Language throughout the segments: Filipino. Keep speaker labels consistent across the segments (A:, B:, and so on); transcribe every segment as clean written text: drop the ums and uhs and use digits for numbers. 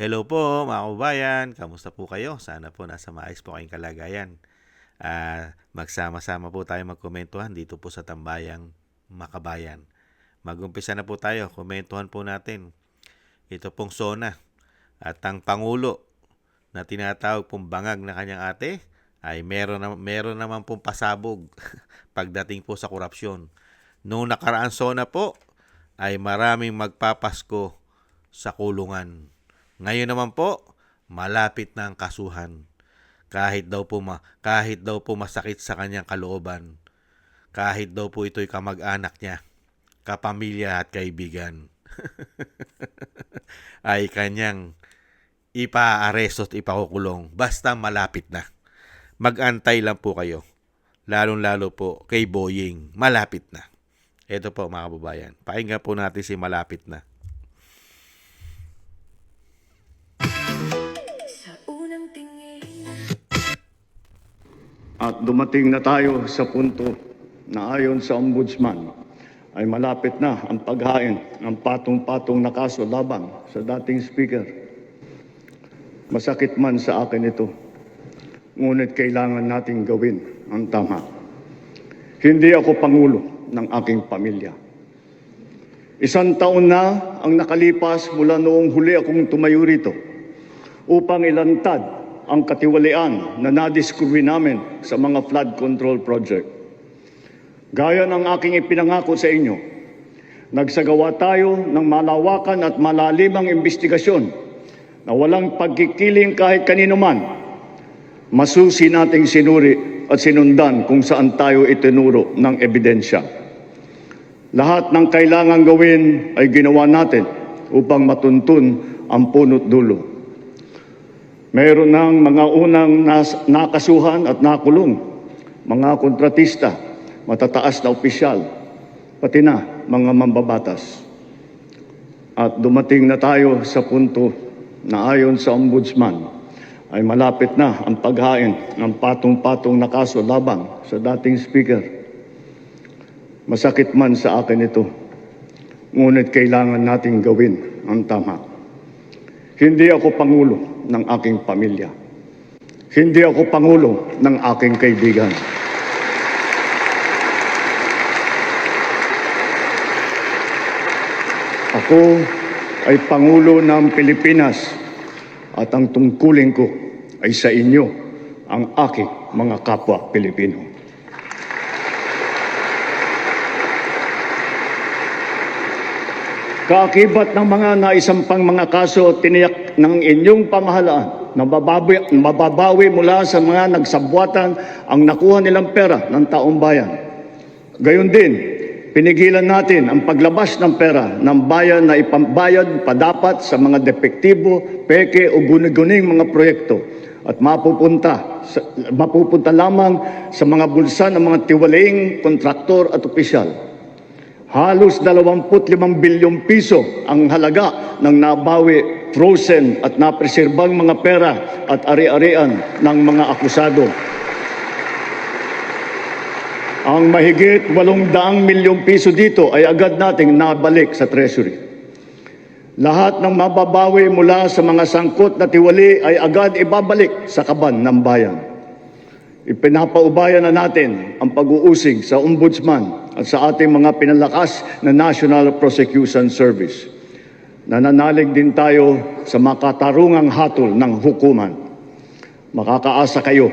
A: Hello po mga kababayan, kamusta po kayo? Sana po nasa maayos po kayong kalagayan. Magsama-sama po tayo magkomentuhan dito po sa Tambayang Makabayan. Mag-umpisa na po tayo, komentuhan po natin. Ito pong SONA at ang Pangulo na tinatawag pong bangag na kanyang ate ay meron naman pong pasabog pagdating po sa korupsyon. Noong nakaraan SONA po ay maraming magpapasko sa kulungan. Ngayon naman po, malapit na ang kasuhan. Kahit daw po masakit sa kanyang kalooban. Kahit daw po ito'y kamag-anak niya, kapamilya at kaibigan. Ay kanyang ipaaresto at ipakukulong basta malapit na. Mag-antay lang po kayo. Lalong-lalo po kay Boying, malapit na. Ito po mga kababayan, pakinggan po natin si malapit na.
B: At dumating na tayo sa punto na ayon sa Ombudsman ay malapit na ang paghain ng patong-patong na kaso laban sa dating speaker. Masakit man sa akin ito, ngunit kailangan nating gawin ang tama. Hindi ako pangulo ng aking pamilya. 1 taon na ang nakalipas mula noong huli akong tumayo rito upang ilantad ang katiwalian na nadiskubre namin sa mga flood control project. Gaya ng aking ipinangako sa inyo, nagsagawa tayo ng malawakan at malalimang investigasyon na walang pagkikiling kahit kanino man. Masusi nating sinuri at sinundan kung saan tayo itinuro ng ebidensya. Lahat ng kailangang gawin ay ginawa natin upang matuntun ang punot dulo. Mayroon ng mga unang nakasuhan at nakulong, mga kontratista, matataas na opisyal, pati na mga mambabatas. At dumating na tayo sa punto na ayon sa Ombudsman ay malapit na ang paghain ng patong-patong na kaso laban sa dating speaker. Masakit man sa akin ito, ngunit kailangan nating gawin ang tama. Hindi ako pangulo ng aking pamilya. Hindi ako pangulo ng aking kaibigan. Ako ay pangulo ng Pilipinas at ang tungkulin ko ay sa inyo, ang aking mga kapwa Pilipino. Kaakibat ng mga naisampang mga kaso tiniyak ng inyong pamahalaan na mababawi mula sa mga nagsabwatan ang nakuha nilang pera ng taong bayan. Gayon din, pinigilan natin ang paglabas ng pera ng bayan na ipambayad padapat sa mga depektibo, peke o guni-guning mga proyekto at mapupunta lamang sa mga bulsa ng mga tiwalaing kontraktor at opisyal. Halos 25 bilyong piso ang halaga ng nabawi, frozen at napreserbang mga pera at ari-arian ng mga akusado. Ang mahigit 800 milyong piso dito ay agad nating nabalik sa Treasury. Lahat ng mababawi mula sa mga sangkot na tiwali ay agad ibabalik sa kaban ng bayan. Ipinapaubayan na natin ang pag-uusig sa Ombudsman at sa ating mga pinalakas na National Prosecution Service. Nananalig din tayo sa makatarungang hatol ng hukuman. Makakaasa kayo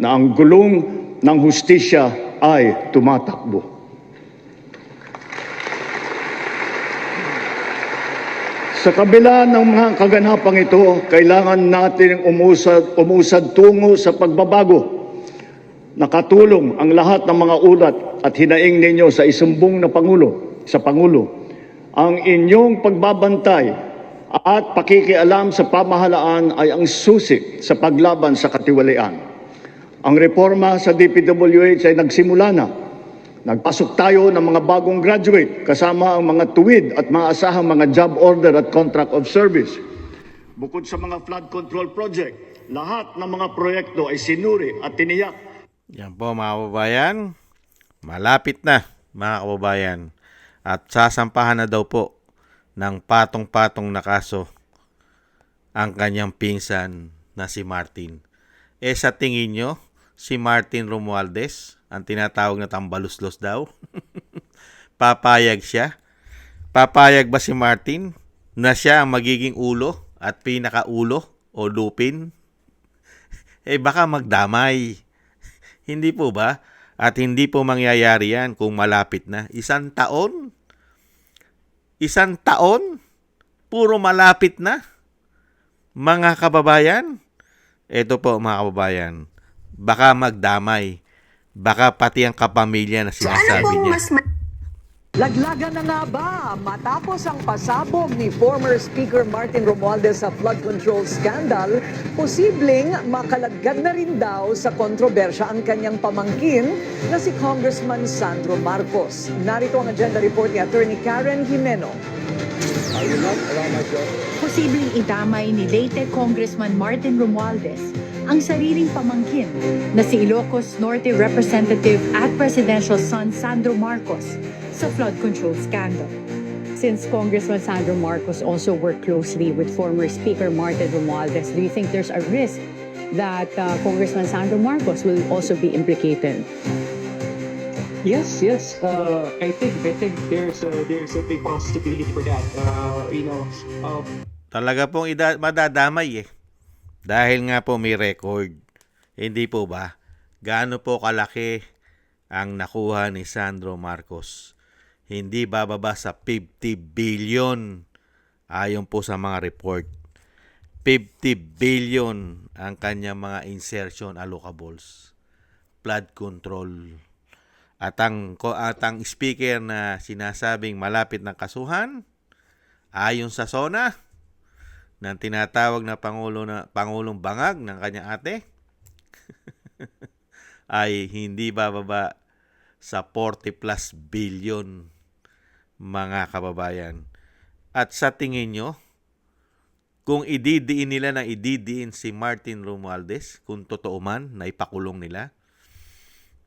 B: na ang gulong ng hustisya ay tumatakbo. Sa kabila ng mga kaganapang ito, kailangan natin umusad tungo sa pagbabago. Nakatulong ang lahat ng mga ulat at hinaing ninyo sa isumbong na Pangulo, ang inyong pagbabantay at pakikialam sa pamahalaan ay ang susi sa paglaban sa katiwalian. Ang reforma sa DPWH ay nagsimula na. Nagpasok tayo ng mga bagong graduate kasama ang mga tuwid at maasahang mga job order at contract of service. Bukod sa mga flood control project, lahat ng mga proyekto ay sinuri at tiniyak.
A: Yan po mga kababayan, malapit na mga kababayan at sasampahan na daw po ng patong-patong na kaso ang kanyang pinsan na si Martin. Sa tingin nyo, si Martin Romualdez, ang tinatawag na tambaluslos daw, papayag siya? Papayag ba si Martin na siya ang magiging ulo at pinakaulo o lupin? Baka magdamay. Hindi po ba? At hindi po mangyayari yan kung malapit na. Isang taon? Isang taon? Puro malapit na? Mga kababayan? Ito po mga kababayan, baka magdamay. Baka pati ang kapamilya na sinasabi niya.
C: Laglagan na nga ba matapos ang pasabog ni former Speaker Martin Romualdez sa flood control scandal, posibleng makalagad na rin daw sa kontrobersya ang kanyang pamangkin na si Congressman Sandro Marcos. Narito ang agenda report ni Attorney Karen Jimeno.
D: Posibleng idamay ni late Congressman Martin Romualdez ang sariling pamangkin na si Ilocos Norte Representative at Presidential son Sandro Marcos sa flood control scandal.
E: Since Congressman Sandro Marcos also worked closely with former Speaker Martin Romualdez, do you think there's a risk that Congressman Sandro Marcos will also be implicated?
F: Yes. I think there's a big possibility for that.
A: Talaga pong madadamay Dahil nga po may record. Hindi po ba? Gaano po kalaki ang nakuha ni Sandro Marcos? Hindi bababa sa 50 billion ayon po sa mga report. 50 billion ang kanyang mga insertion allocables. Flood control. At ang speaker na sinasabing malapit ng kasuhan, ayon sa SONA, ng tinatawag na Pangulong Bangag ng kanyang ate, ay hindi bababa sa 40 plus billion, mga kababayan. At sa tingin nyo, kung ididiin nila na ididiin si Martin Romualdez, kung totoo man na ipakulong nila,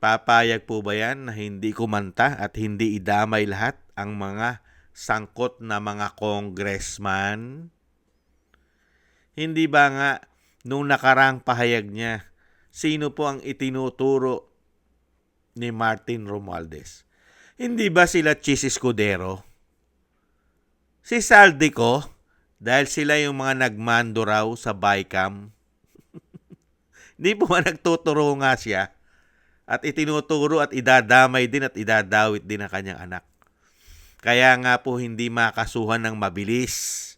A: papayag po ba yan na hindi kumanta at hindi idamay lahat ang mga sangkot na mga congressman? Hindi ba nga nung nakarang pahayag niya, sino po ang itinuturo ni Martin Romualdez? Hindi ba sila Chis Escudero? Si Saldico? Dahil sila yung mga nagmando raw sa BICAM. Hindi po ba nagtuturo nga siya? At itinuturo at idadamay din at idadawit din ang kanyang anak. Kaya nga po hindi makasuhan ng mabilis.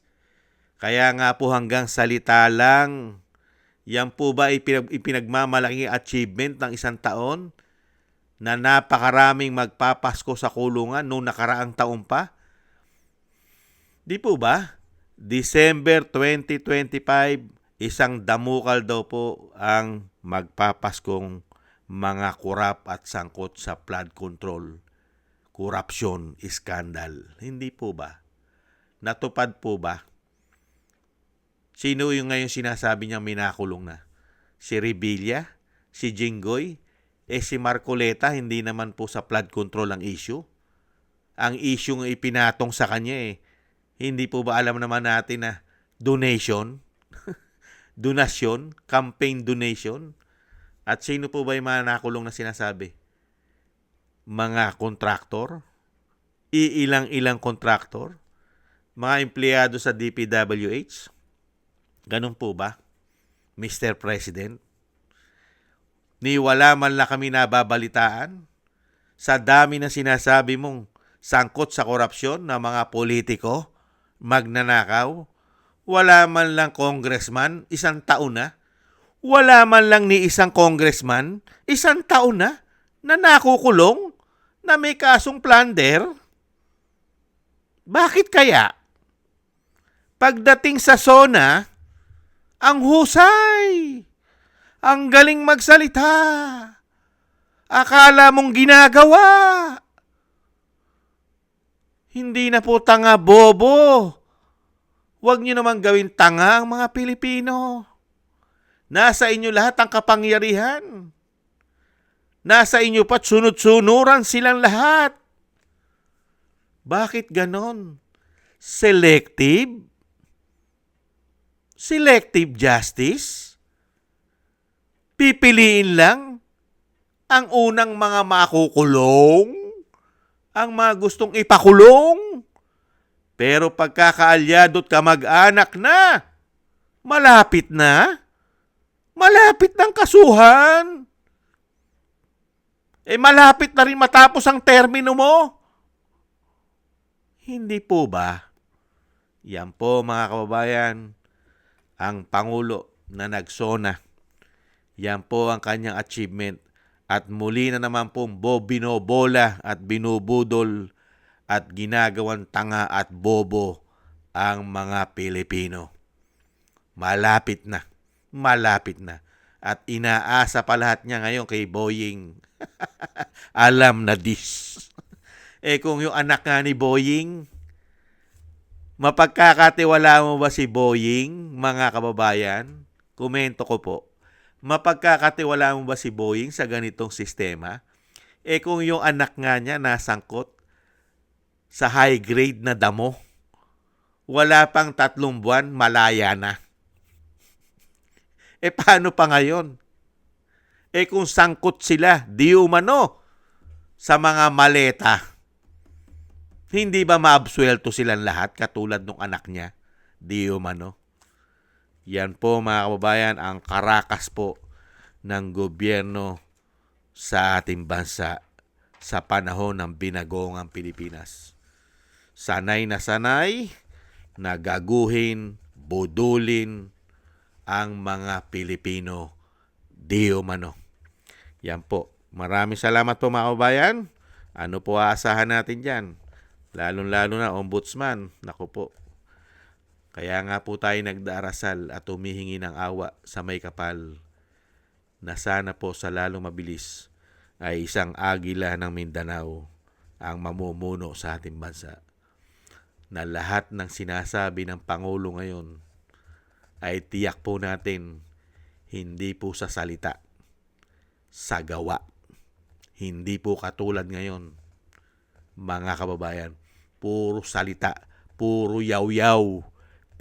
A: Kaya nga po hanggang salita lang. Yan po ba ipinagmamalaking achievement ng isang taon na napakaraming magpapasko sa kulungan noong nakaraang taon pa? Di po ba? December 2025, isang damukal daw po ang magpapaskong mga kurap at sangkot sa flood control, corruption, scandal. Hindi po ba? Natupad po ba? Sino yung ngayon sinasabi niyang minakulong na? Si Revilla? Si Jinggoy? Si Marcoleta, hindi naman po sa flood control ang issue. Ang issue ng ipinatong sa kanya hindi po ba alam naman natin na donation? Donasyon? Campaign donation? At sino po ba yung mga nakulong na sinasabi? Mga kontraktor? Iilang-ilang kontraktor? Mga empleyado sa DPWH? Ganun po ba, Mr. President? Ni wala man lang kami nababalitaan sa dami na sinasabi mong sangkot sa korupsyon ng mga politiko, magnanakaw, wala man lang congressman, isang taon na. Wala man lang ni isang congressman, isang taon na nakukulong, na may kasong plunder. Bakit kaya? Pagdating sa SONA, ang husay, ang galing magsalita, akala mong ginagawa. Hindi na po tanga bobo. Huwag niyo naman gawin tanga ang mga Pilipino. Nasa inyo lahat ang kapangyarihan. Nasa inyo pa't sunod-sunuran silang lahat. Bakit ganon? Selective? Selective justice? Pipiliin lang ang unang mga makukulong? Ang mga gustong ipakulong? Pero pagkakaalyado at kamag-anak na, malapit na? Malapit ng kasuhan? Malapit na rin matapos ang termino mo? Hindi po ba? Yan po mga kababayan, ang Pangulo na nagsona. Yan po ang kanyang achievement. At muli na naman pong binobola at binubudol at ginagawang tanga at bobo ang mga Pilipino. Malapit na. Malapit na. At inaasa pa lahat niya ngayon kay Boying. Alam na this. Kung yung anak nga ni Boying, mapagkakatiwala mo ba si Boying, mga kababayan? Komento ko po. Mapagkakatiwala mo ba si Boying sa ganitong sistema? Kung yung anak nga niya nasangkot sa high grade na damo, wala pang 3 buwan, malaya na. Paano pa ngayon? Kung sangkot sila, di umano, sa mga maleta, hindi ba maabsuelto silang lahat katulad ng anak niya? Di umano. Yan po mga kababayan, ang karakas po ng gobyerno sa ating bansa sa panahon ng binagoong Pilipinas. Sanay na gaguhin, budulin ang mga Pilipino di umano. Yan po. Maraming salamat po mga kababayan. Ano po aasahan natin dyan? Lalong-lalo na ombudsman. Naku po. Kaya nga po tayo nagdarasal at humihingi ng awa sa may kapal na sana po sa lalong mabilis ay isang agila ng Mindanao ang mamumuno sa ating bansa. Na lahat ng sinasabi ng Pangulo ngayon ay tiyak po natin hindi po sa salita, sa gawa. Hindi po katulad ngayon, mga kababayan, puro salita, puro yaw-yaw,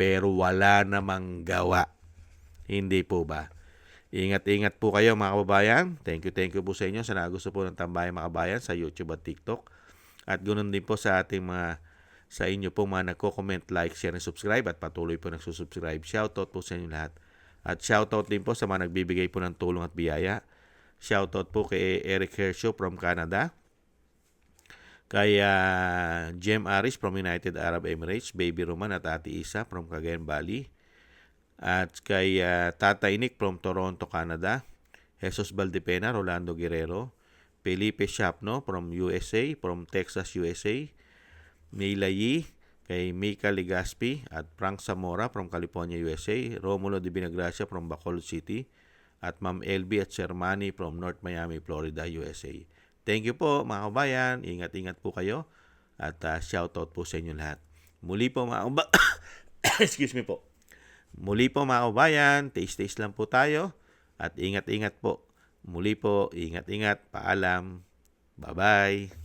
A: pero wala namang gawa. Hindi po ba? Ingat-ingat po kayo mga kababayan. Thank you po sa inyo sa nagusto po ng Tambayan mga kababayan sa YouTube at TikTok. At ganoon din po sa ating sa inyo po mga nagko-comment, like, share, and subscribe at patuloy po nagsusubscribe. Shoutout po sa inyo lahat. At shoutout din po sa mga nagbibigay po ng tulong at biyaya. Shoutout po kay Eric Hershow from Canada. Kay Jem Aris from United Arab Emirates, Baby Roman at Ate Isa from Cagayan Valley. At kay Tatay Nick from Toronto, Canada. Jesus Valdepena, Rolando Guerrero. Felipe Shapno from USA, from Texas, USA. Neila Yi, kay Mika Ligaspi at Frank Zamora from California, USA. Romulo de Binagracia from Bacolod City. At Ma'am LB at Sir Manny from North Miami, Florida, USA. Thank you po mga kabayan. Ingat-ingat po kayo. At shoutout po sa inyo lahat. Muli po mga kabayan. Excuse me po. Muli po mga kabayan. Taste lang po tayo. At ingat-ingat po. Muli po. Ingat-ingat. Paalam. Bye-bye.